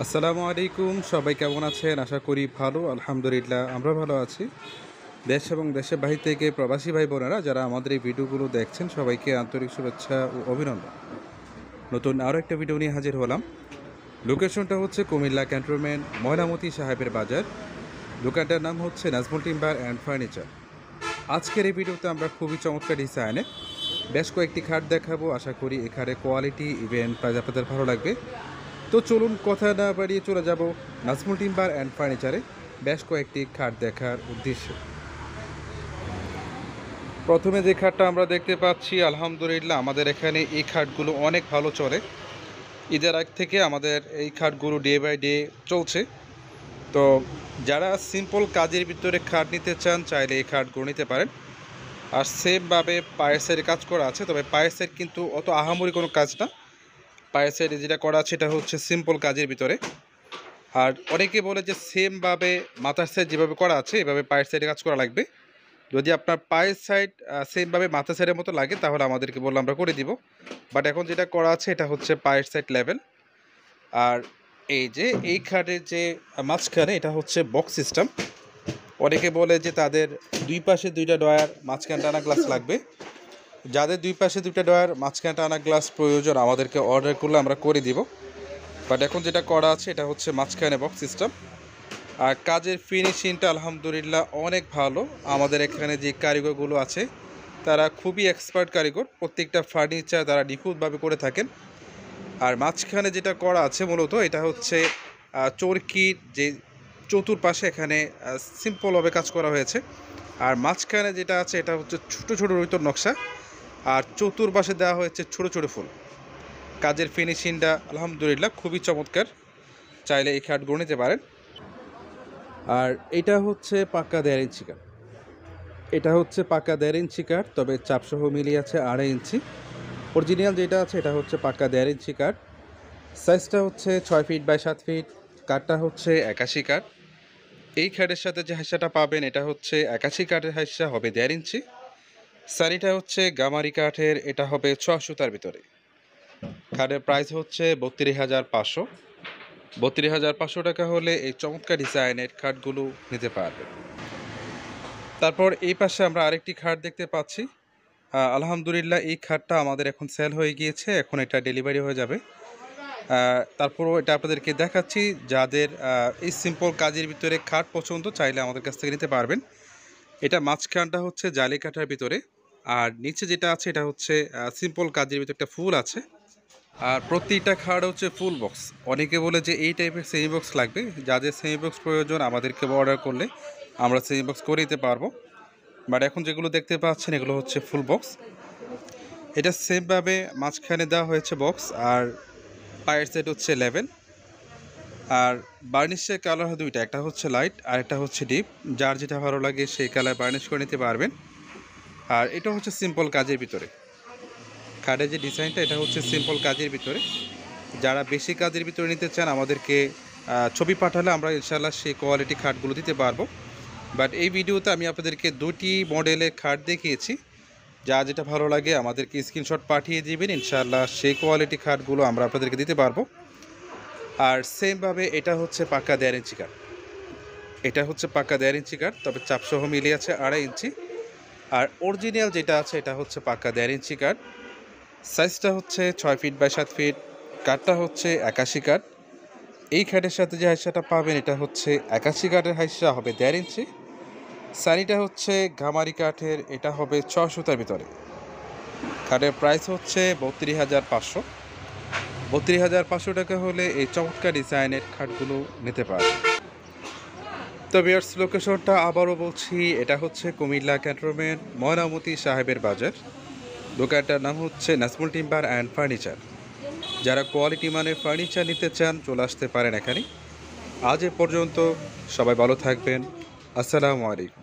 আসসালামু আলাইকুম। সবাই কেমন আছেন? আশা করি ভালো। আলহামদুলিল্লাহ আমরা ভালো আছি। দেশ এবং দেশের বাহির থেকে প্রবাসী ভাই বোনেরা যারা আমাদের এই ভিডিওগুলো দেখছেন সবাইকে আন্তরিক শুভেচ্ছা ও অভিনন্দন। নতুন আরও একটা ভিডিও নিয়ে হাজির হলাম। লোকেশনটা হচ্ছে কুমিল্লা ক্যান্টনমেন্ট ময়নামতি সাহেবের বাজার। দোকানটার নাম হচ্ছে নাজমুল টিম্বার অ্যান্ড ফার্নিচার। আজকের এই ভিডিওতে আমরা খুবই চমৎকার ডিজাইনে বেশ কয়েকটি খাট দেখাবো। আশা করি এই খাটের কোয়ালিটি ইভেন্ট প্রাইস আপনাদের ভালো লাগবে। তো চলুন কথা না বাড়িয়ে চলে যাব নাজমুল টিম্বার অ্যান্ড ফার্নিচারে বেশ কয়েকটি খাট দেখার উদ্দেশ্যে। প্রথমে যে খাটটা আমরা দেখতে পাচ্ছি, আলহামদুলিল্লাহ আমাদের এখানে এই খাটগুলো অনেক ভালো চলে। ঈদের আগ থেকে আমাদের এই খাটগুলো ডে বাই ডে চলছে। তো যারা সিম্পল কাজের ভিতরে খাট নিতে চান চাইলে এই খাটগুলো নিতে পারেন। আর সেমভাবে পায়ের সাইডে কাজ করা আছে, তবে পায়ের সাইড কিন্তু অত আহামরি কোনো কাজ না। পায়ের সাইডে যেটা করা আছে এটা হচ্ছে সিম্পল কাজের ভিতরে। আর অনেকে বলে যে সেমভাবে মাথার সাইড যেভাবে করা আছে এভাবে পায়ের সাইডে কাজ করা লাগবে। যদি আপনার পায়ের সাইড সেমভাবে মাথার সাইডের মতো লাগে তাহলে আমাদেরকে বললে আমরা করে দিব। বাট এখন যেটা করা আছে এটা হচ্ছে পায়ের সাইড লেভেল। আর এই যে এই খাটের যে মাঝখানে এটা হচ্ছে বক্স সিস্টেম। অনেকে বলে যে তাদের দুই পাশে দুইটা ডয়ার মাঝখানে টানা গ্লাস লাগবে। যাদের দুই পাশে দুইটা ডয়ার মাঝখানে টানা গ্লাস প্রয়োজন আমাদেরকে অর্ডার করলে আমরা করে দিব। বাট এখন যেটা করা আছে এটা হচ্ছে মাঝখানে বক্স সিস্টেম। আর কাজের ফিনিশিংটা আলহামদুলিল্লাহ অনেক ভালো। আমাদের এখানে যে কারিগরগুলো আছে তারা খুবই এক্সপার্ট কারিগর, প্রত্যেকটা ফার্নিচার তারা নিখুঁতভাবে করে থাকেন। আর মাঝখানে যেটা করা আছে মূলত এটা হচ্ছে চরকির যে চতুর্পাশে এখানে সিম্পলভাবে কাজ করা হয়েছে। আর মাঝখানে যেটা আছে এটা হচ্ছে ছোটো ছোটো রৈতর নকশা, আর চতুর্পাশে দেওয়া হয়েছে ছোটো ছোটো ফুল। কাজের ফিনিশিংটা আলহামদুলিল্লাহ খুবই চমৎকার, চাইলে এই খাটগুলো নিতে পারেন। আর এটা হচ্ছে পাক্কা 1.5 ইঞ্চি কাঠ। এটা হচ্ছে পাক্কা 1.5 ইঞ্চি কাঠ, তবে চাপসহ মিলিয়ে আছে 2.5 ইঞ্চি। অরিজিনাল যেটা আছে এটা হচ্ছে পাক্কা 1.5 ইঞ্চি কাঠ। সাইজটা হচ্ছে 6 ফিট বাই 7 ফিট। কাঠটা হচ্ছে 81 কাঠ। এই খাটের সাথে যে হাইসাটা পাবেন এটা হচ্ছে 81 কাঠের হাইসা, হবে 1.5 ইঞ্চি। সারিটা হচ্ছে গামারি কাঠের, এটা হবে 6 সুতার ভিতরে। খাটের প্রাইস হচ্ছে 32,500। 32,500 টাকা হলে এই চমৎকার ডিজাইনের খাটগুলো নিতে পারবেন। তারপর এই পাশে আমরা আরেকটি খাট দেখতে পাচ্ছি। আলহামদুলিল্লাহ এই খাটটা আমাদের এখন সেল হয়ে গিয়েছে, এখন এটা ডেলিভারি হয়ে যাবে। তারপরও এটা আপনাদেরকে দেখাচ্ছি, যাদের এই সিম্পল কাজের ভিতরে খাট পছন্দ চাইলে আমাদের কাছ থেকে নিতে পারবেন। এটা মাঝখানটা হচ্ছে জালি কাঠার ভিতরে, আর নিচে যেটা আছে এটা হচ্ছে সিম্পল কাজের ভিতরে একটা ফুল আছে। আর প্রতিটা খাট হচ্ছে ফুল বক্স। অনেকে বলে যে এই টাইপের সেমি বক্স লাগবে, যাদের সেমি বক্স প্রয়োজন আমাদেরকে অর্ডার করলে আমরা সেমি বক্স করে দিতে পারবো। বাট এখন যেগুলো দেখতে পাচ্ছেন এগুলো হচ্ছে ফুল বক্স। এটা সেমভাবে মাঝখানে দেওয়া হয়েছে বক্স, আর পায়ের সেট হচ্ছে লেভেল। আর বার্নিশের কালার হয় দুইটা, একটা হচ্ছে লাইট আর একটা হচ্ছে ডিপ। যার যেটা ভালো লাগে সেই কালার বার্নিশ করে নিতে পারবেন। আর এটা হচ্ছে সিম্পল কাজের ভিতরে। খাটের যে ডিজাইনটা এটা হচ্ছে সিম্পল কাজের ভিতরে। যারা বেশি কাজের ভিতরে নিতে চান আমাদেরকে ছবি পাঠালে আমরা ইনশাআল্লাহ সেই কোয়ালিটি খাটগুলো দিতে পারবো। বাট এই ভিডিওতে আমি আপনাদেরকে দুটি মডেলের খাট দেখিয়েছি। যা যেটা ভালো লাগে আমাদেরকে স্ক্রিনশট পাঠিয়ে দিবেন, ইনশাআল্লাহ সেই কোয়ালিটি খাটগুলো আমরা আপনাদেরকে দিতে পারবো। আর সেমভাবে এটা হচ্ছে পাক্কা 1.5 ইঞ্চি কাঠ। এটা হচ্ছে পাক্কা 1.5 ইঞ্চি কাঠ, তবে চাপসহ মিলিয়ে আছে 2.5 ইঞ্চি। আর অরিজিনাল যেটা আছে এটা হচ্ছে পাক্কা 1.5 ইঞ্চি কাঠ। সাইজটা হচ্ছে 6 ফিট বাই 7 ফিট। কাঠটা হচ্ছে 81 কাঠ। এই খাটের সাথে যে হাইসাটা পাবেন এটা হচ্ছে 81 কাঠের হাইসা, হবে 1.5 ইঞ্চি। সানিটা হচ্ছে গামারি কাঠের, এটা হবে 6 সুতার ভিতরে। খাটের প্রাইস হচ্ছে 32,500। 32,500 টাকা হলে এই চমৎকার ডিজাইনের খাটগুলো নিতে পারবেন। তো ভিউয়ার্স, লোকেশনটা আবারও বলছি, এটা হচ্ছে কুমিল্লা ক্যান্টনমেন্ট ময়নামতি সাহেবের বাজার। দোকানটার নাম হচ্ছে নাজমুল টিম্বার অ্যান্ড ফার্নিচার। যারা কোয়ালিটি মানের ফার্নিচার নিতে চান চলে আসতে পারেন এখানে। আজ এ পর্যন্ত, সবাই ভালো থাকবেন। আসসালামু আলাইকুম।